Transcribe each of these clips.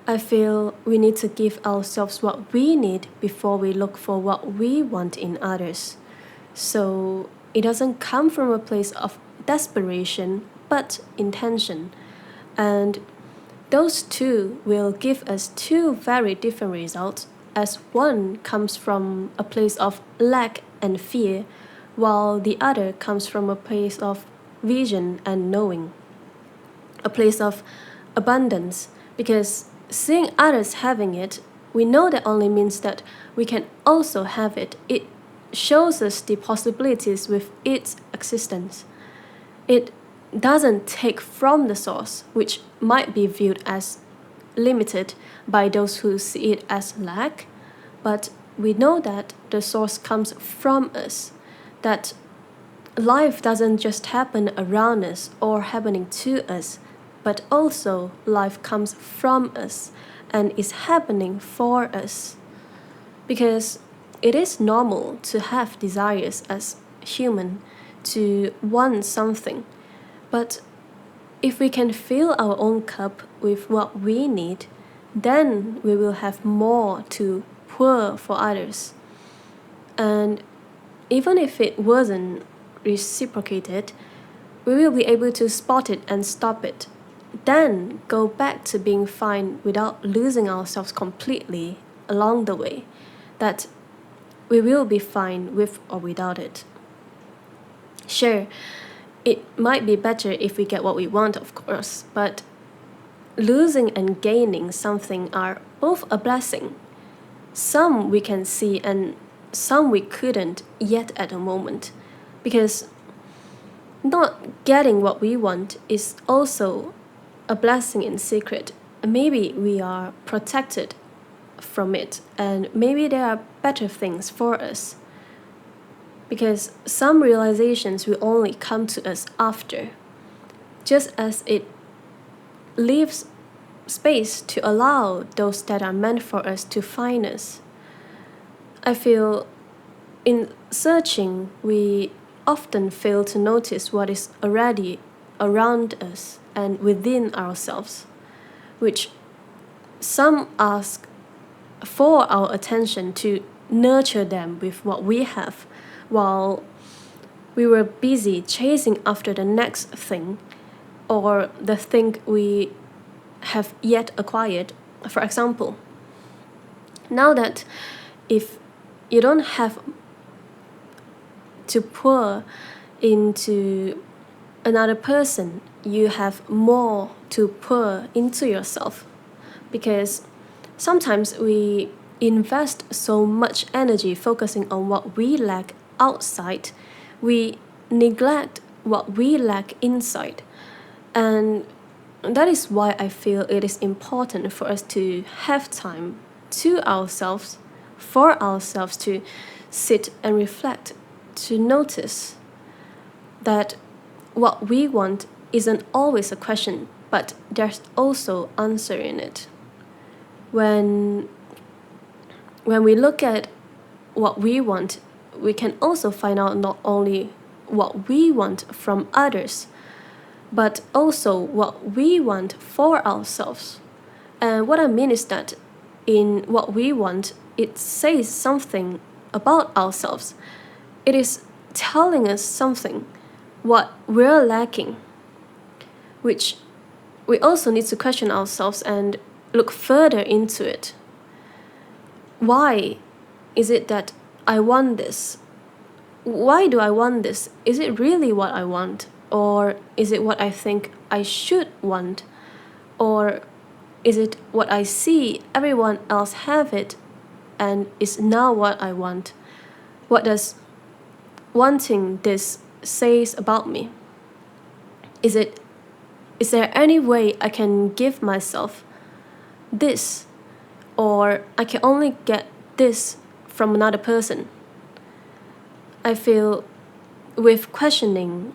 I feel we need to give ourselves what we need before we look for what we want in others. So it doesn't come from a place of desperation, but intention. And those two will give us two very different results, as one comes from a place of lack and fear, while the other comes from a place of vision and knowing, a place of abundance, because seeing others having it, we know that only means that we can also have it. It shows us the possibilities with its existence. It doesn't take from the source, which might be viewed as limited by those who see it as lack, but we know that the source comes from us, that life doesn't just happen around us or happening to us, but also life comes from us and is happening for us. Because it is normal to have desires as human, to want something, but if we can fill our own cup with what we need, then we will have more to pour for others. And even if it wasn't reciprocated, we will be able to spot it and stop it. Then go back to being fine without losing ourselves completely along the way. That we will be fine with or without it. Sure, it might be better if we get what we want, of course, but losing and gaining something are both a blessing. Some we can see and some we couldn't yet at the moment, because not getting what we want is also a blessing in secret. Maybe we are protected from it, and maybe there are better things for us, because some realizations will only come to us after, just as it leaves space to allow those that are meant for us to find us. I feel in searching, we often fail to notice what is already around us and within ourselves, which some ask for our attention to nurture them with what we have, while we were busy chasing after the next thing or the thing we have yet acquired. For example, now that if you don't have to pour into another person, you have more to pour into yourself, because sometimes we invest so much energy focusing on what we lack outside, we neglect what we lack inside. And that is why I feel it is important for us to have time to ourselves, for ourselves to sit and reflect, to notice that what we want isn't always a question, but there's also answer in it. When we look at what we want, we can also find out not only what we want from others, but also what we want for ourselves. And what I mean is that in what we want, it says something about ourselves. It is telling us something, what we're lacking, which we also need to question ourselves and look further into it. Why is it that I want this? Why do I want this? Is it really what I want? Or is it what I think I should want? Or is it what I see everyone else have it and is now what I want? What does wanting this says about me? Is there any way I can give myself this, or I can only get this from another person? I feel with questioning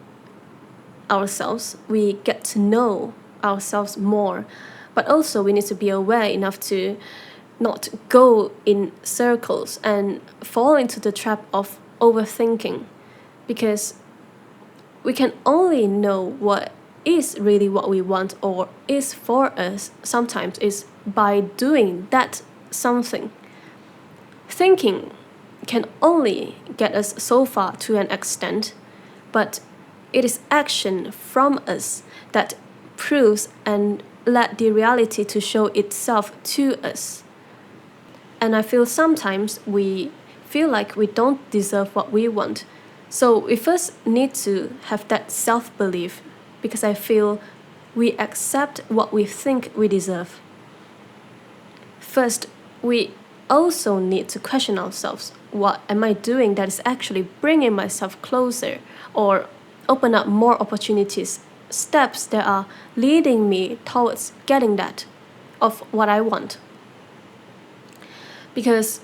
ourselves, we get to know ourselves more, but also we need to be aware enough to not go in circles and fall into the trap of overthinking, because we can only know what is really what we want or is for us sometimes is by doing that something. Thinking can only get us so far to an extent, but it is action from us that proves and let the reality to show itself to us. And I feel sometimes we feel like we don't deserve what we want. So we first need to have that self-belief, because I feel we accept what we think we deserve. First, we also need to question ourselves. What am I doing that is actually bringing myself closer or open up more opportunities, steps that are leading me towards getting that of what I want? Because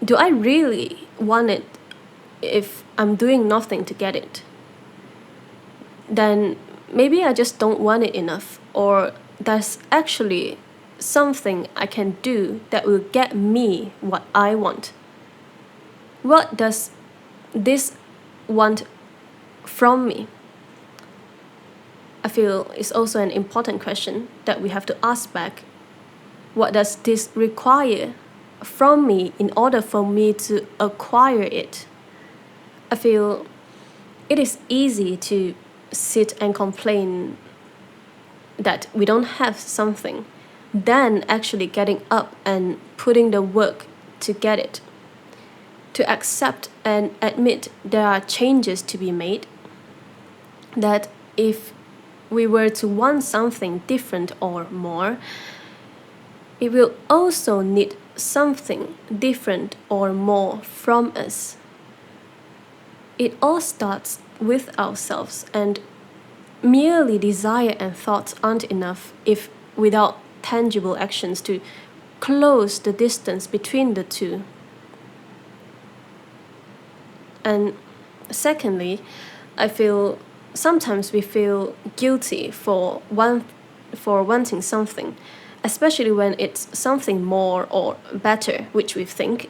do I really want it if I'm doing nothing to get it? Then maybe I just don't want it enough, or there's actually something I can do that will get me what I want. What does this want from me? I feel it's also an important question that we have to ask back. What does this require from me in order for me to acquire it? I feel it is easy to sit and complain that we don't have something, then actually getting up and putting the work to get it. To accept and admit there are changes to be made, that if we were to want something different or more, it will also need something different or more from us. It all starts with ourselves, and merely desire and thoughts aren't enough if without tangible actions to close the distance between the two. And secondly, I feel sometimes we feel guilty for wanting something, especially when it's something more or better, which we think.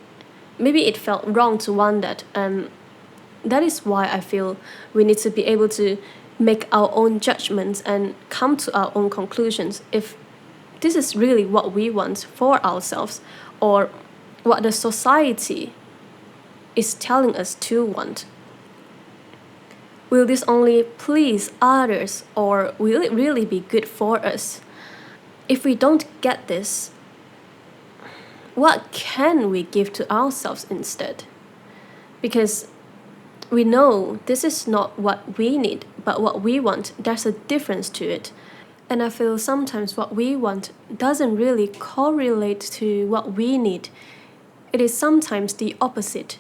Maybe it felt wrong to want that, and that is why I feel we need to be able to make our own judgments and come to our own conclusions if this is really what we want for ourselves or what the society is telling us to want. Will this only please others, or will it really be good for us? If we don't get this, what can we give to ourselves instead? Because we know this is not what we need, but what we want. There's a difference to it. And I feel sometimes what we want doesn't really correlate to what we need. It is sometimes the opposite.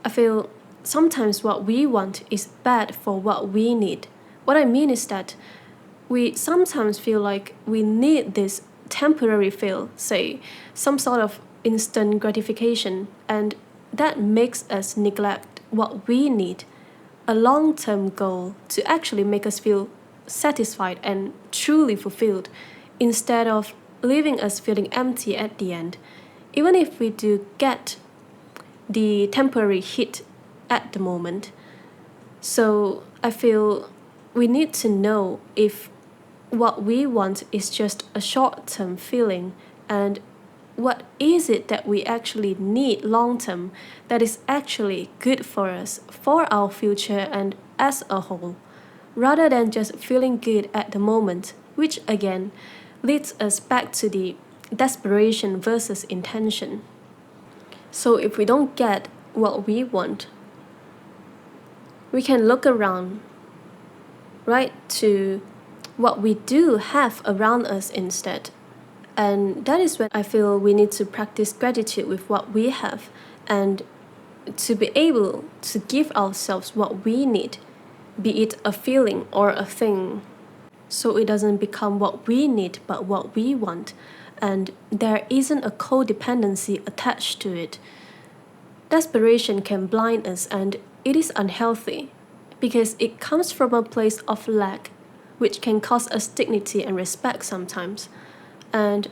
I feel sometimes what we want is bad for what we need. What I mean is that we sometimes feel like we need this temporary feel, say, some sort of instant gratification, and that makes us neglect what we need, a long-term goal to actually make us feel satisfied and truly fulfilled, instead of leaving us feeling empty at the end, even if we do get the temporary hit at the moment. So I feel we need to know if what we want is just a short-term feeling, and what is it that we actually need long-term that is actually good for us, for our future and as a whole, rather than just feeling good at the moment, which again leads us back to the desperation versus intention. So if we don't get what we want, we can look around, right, to what we do have around us instead. And that is when I feel we need to practice gratitude with what we have, and to be able to give ourselves what we need, be it a feeling or a thing, so it doesn't become what we need but what we want, and there isn't a codependency attached to it. Desperation can blind us, and it is unhealthy because it comes from a place of lack, which can cost us dignity and respect sometimes. And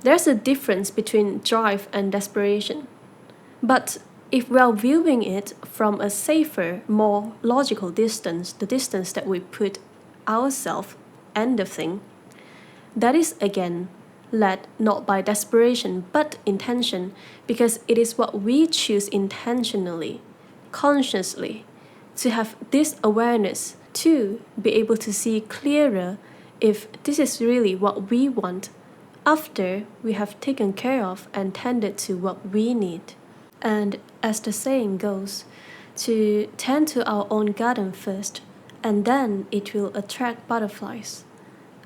there's a difference between drive and desperation. But if we are viewing it from a safer, more logical distance, the distance that we put ourselves and the thing, that is again led not by desperation but intention, because it is what we choose intentionally, consciously, to have this awareness, to be able to see clearer if this is really what we want after we have taken care of and tended to what we need. And as the saying goes, to tend to our own garden first, and then it will attract butterflies.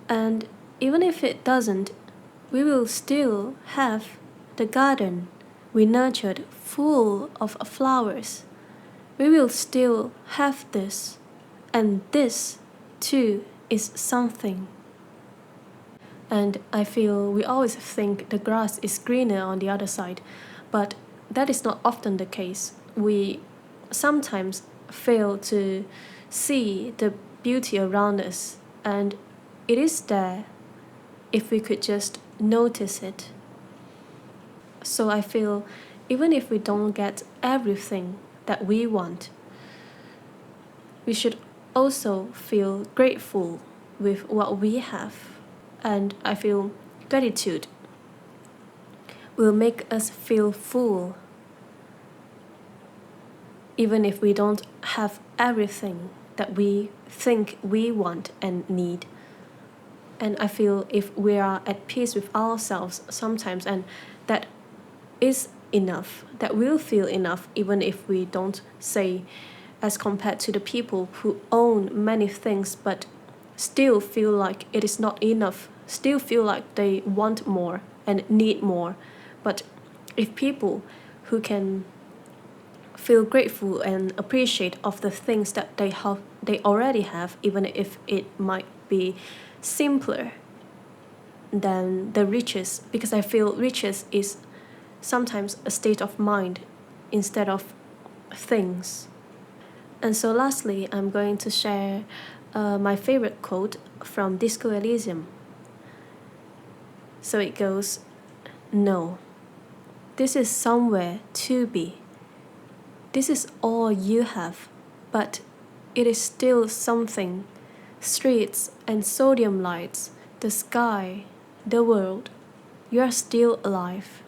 And even if it doesn't, we will still have the garden we nurtured full of flowers. We will still have this, and this too is something. And I feel we always think the grass is greener on the other side, but that is not often the case. We sometimes fail to see the beauty around us, and it is there if we could just notice it. So I feel even if we don't get everything that we want, we should also feel grateful with what we have. And I feel gratitude will make us feel full, even if we don't have everything that we think we want and need. And I feel if we are at peace with ourselves sometimes, and that is enough, that will feel enough, even if we don't say, as compared to the people who own many things but still feel like it is not enough, still feel like they want more and need more. But if people who can feel grateful and appreciate of the things that they already have, even if it might be simpler than the riches, because I feel riches is sometimes a state of mind instead of things. And so lastly, I'm going to share my favorite quote from Disco Elysium. So it goes, "No, this is somewhere to be. This is all you have, but it is still something. Streets and sodium lights, the sky, the world. You are still alive.